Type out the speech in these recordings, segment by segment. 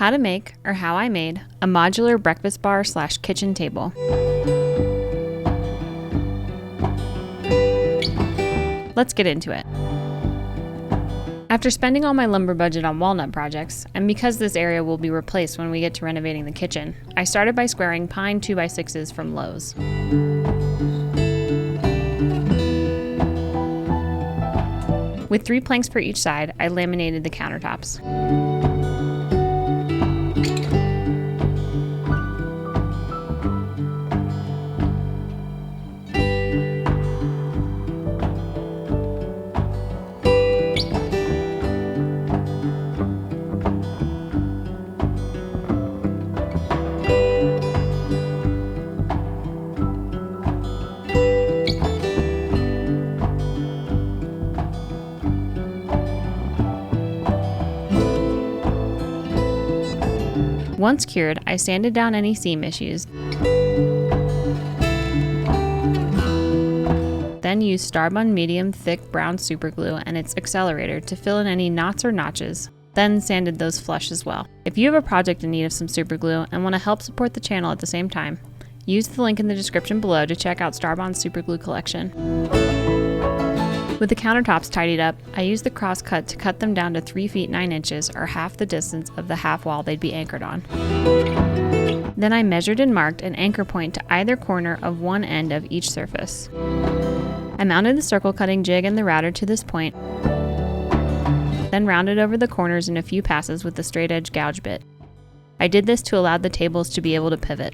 How to make, or how I made, a modular breakfast bar / kitchen table. Let's get into it. After spending all my lumber budget on walnut projects, and because this area will be replaced when we get to renovating the kitchen, I started by squaring pine 2x6s from Lowe's. With 3 planks per each side, I laminated the countertops. Once cured, I sanded down any seam issues, then used starbond medium thick brown superglue and its accelerator to fill in any knots or notches, then sanded those flush as well. If you have a project in need of some superglue and want to help support the channel at the same time, use the link in the description below to check out Starbond's superglue collection. With the countertops tidied up, I used the cross cut to cut them down to 3 feet 9 inches, or half the distance of the half wall they'd be anchored on. Then I measured and marked an anchor point to either corner of one end of each surface. I mounted the circle cutting jig and the router to this point, then rounded over the corners in a few passes with the straight edge gouge bit. I did this to allow the tables to be able to pivot.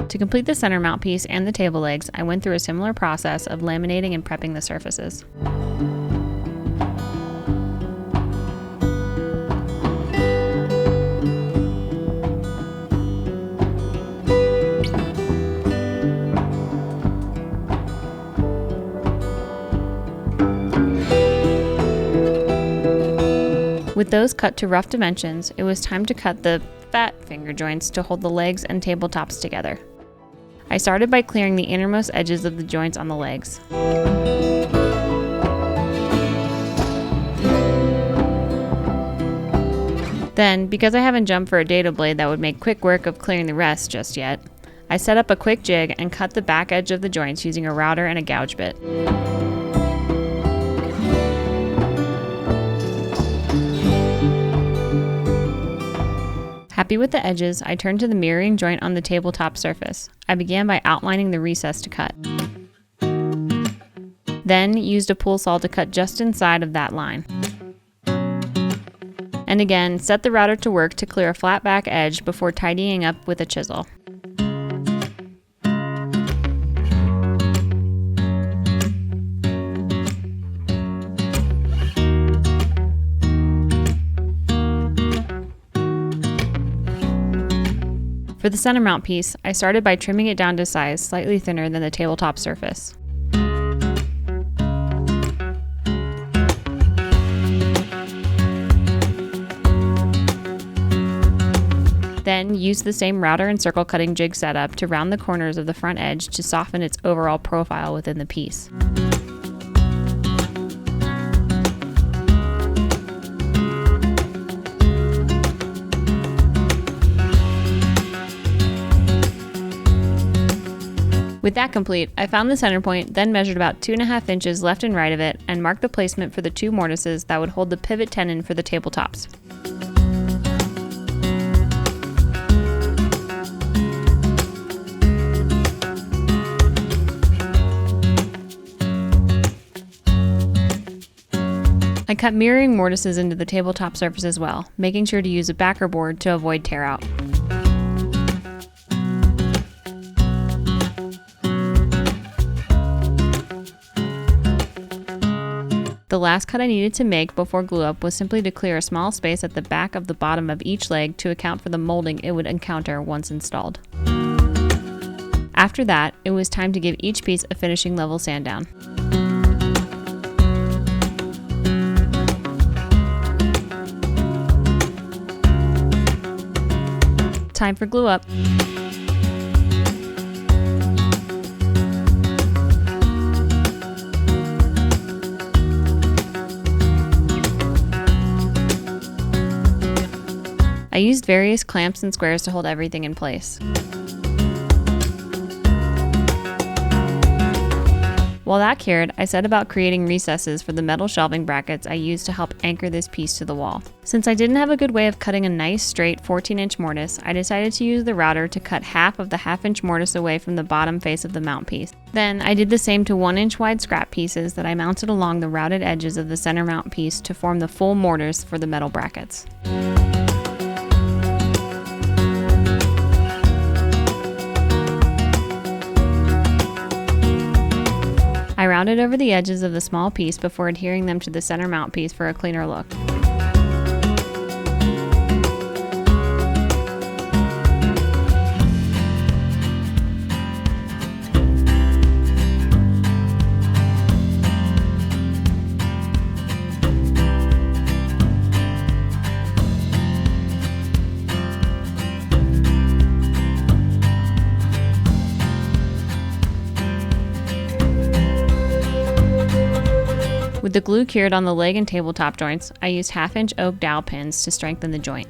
To complete the center mount piece and the table legs, I went through a similar process of laminating and prepping the surfaces. With those cut to rough dimensions, it was time to cut the fat finger joints to hold the legs and tabletops together. I started by clearing the innermost edges of the joints on the legs. Then, because I haven't jumped for a dado blade that would make quick work of clearing the rest just yet, I set up a quick jig and cut the back edge of the joints using a router and a gouge bit. Happy with the edges, I turned to the mirroring joint on the tabletop surface. I began by outlining the recess to cut. Then used a pool saw to cut just inside of that line. And again, set the router to work to clear a flat back edge before tidying up with a chisel. For the center mount piece, I started by trimming it down to size slightly thinner than the tabletop surface. Then use the same router and circle cutting jig setup to round the corners of the front edge to soften its overall profile within the piece. With that complete, I found the center point, then measured about 2.5 inches left and right of it, and marked the placement for the 2 mortises that would hold the pivot tenon for the tabletops. I cut mirroring mortises into the tabletop surface as well, making sure to use a backer board to avoid tear out. The last cut I needed to make before glue up was simply to clear a small space at the back of the bottom of each leg to account for the molding it would encounter once installed. After that, it was time to give each piece a finishing level sand down. Time for glue up. I used various clamps and squares to hold everything in place. While that cured, I set about creating recesses for the metal shelving brackets I used to help anchor this piece to the wall. Since I didn't have a good way of cutting a nice straight 14-inch mortise, I decided to use the router to cut half of the half-inch mortise away from the bottom face of the mount piece. Then I did the same to 1-inch wide scrap pieces that I mounted along the routed edges of the center mount piece to form the full mortise for the metal brackets. I rounded over the edges of the small piece before adhering them to the center mount piece for a cleaner look. With the glue cured on the leg and tabletop joints, I used 1/2-inch oak dowel pins to strengthen the joint.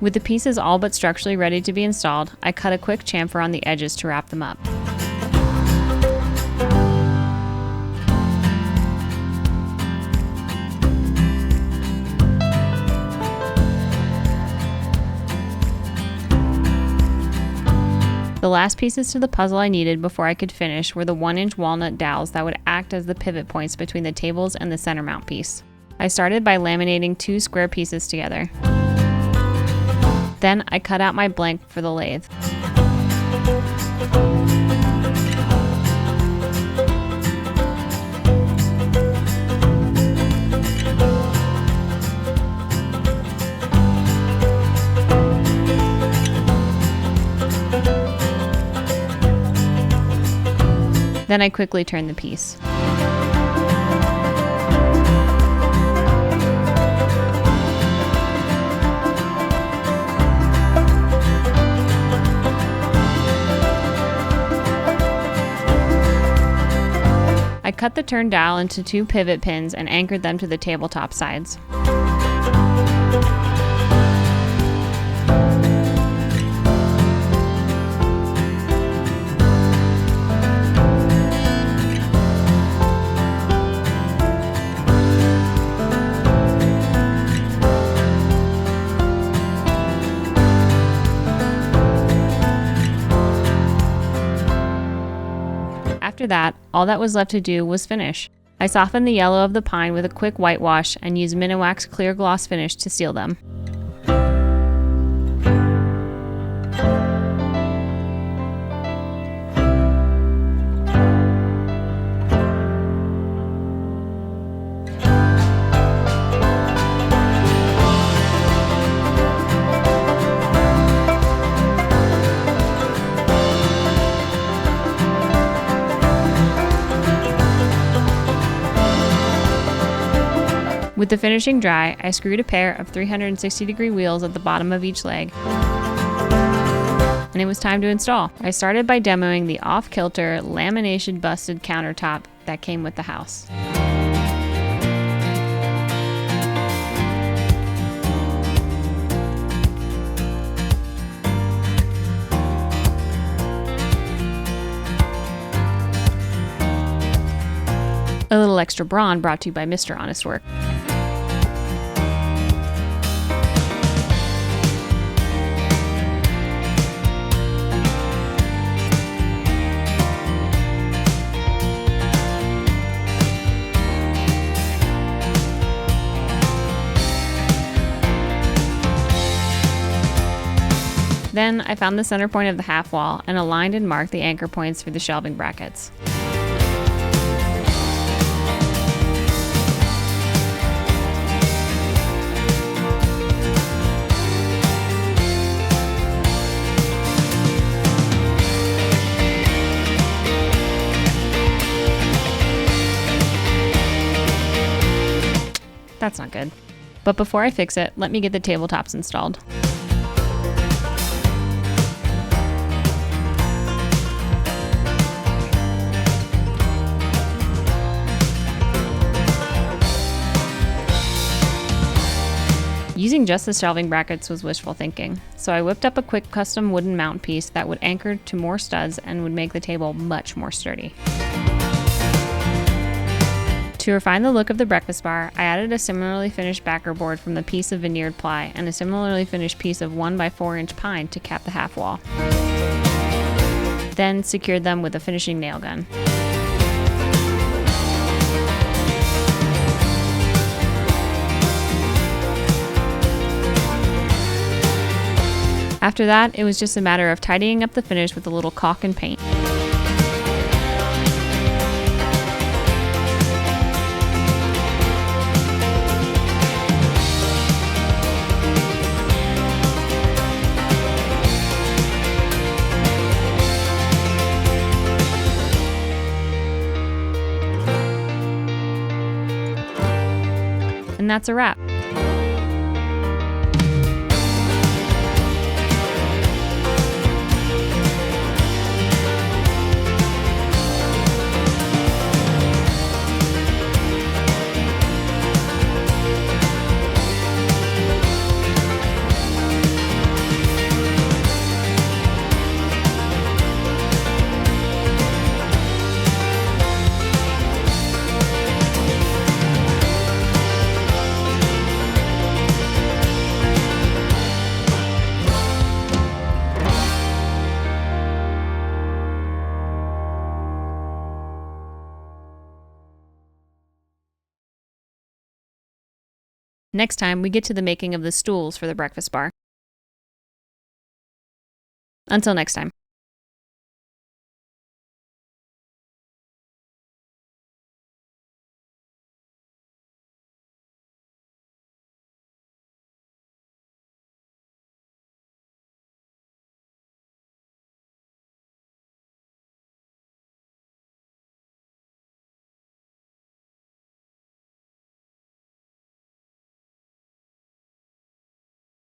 With the pieces all but structurally ready to be installed, I cut a quick chamfer on the edges to wrap them up. The last pieces to the puzzle I needed before I could finish were the 1-inch walnut dowels that would act as the pivot points between the tables and the center mount piece. I started by laminating 2 square pieces together. Then I cut out my blank for the lathe. Then I quickly turned the piece. I cut the turn dowel into 2 pivot pins and anchored them to the tabletop sides. After that, all that was left to do was finish. I softened the yellow of the pine with a quick whitewash and used Miniwax clear gloss finish to seal them. With the finishing dry, I screwed a pair of 360-degree wheels at the bottom of each leg, and it was time to install. I started by demoing the off-kilter, lamination busted countertop that came with the house. A little extra brawn brought to you by Mr. Honest Work. Then I found the center point of the half wall and aligned and marked the anchor points for the shelving brackets. That's not good. But before I fix it, let me get the tabletops installed. Using just the shelving brackets was wishful thinking, so I whipped up a quick custom wooden mount piece that would anchor to more studs and would make the table much more sturdy. To refine the look of the breakfast bar, I added a similarly finished backer board from the piece of veneered ply and a similarly finished piece of 1 by 4 inch pine to cap the half wall. Then secured them with a finishing nail gun. After that, it was just a matter of tidying up the finish with a little caulk and paint. And that's a wrap. Next time, we get to the making of the stools for the breakfast bar. Until next time.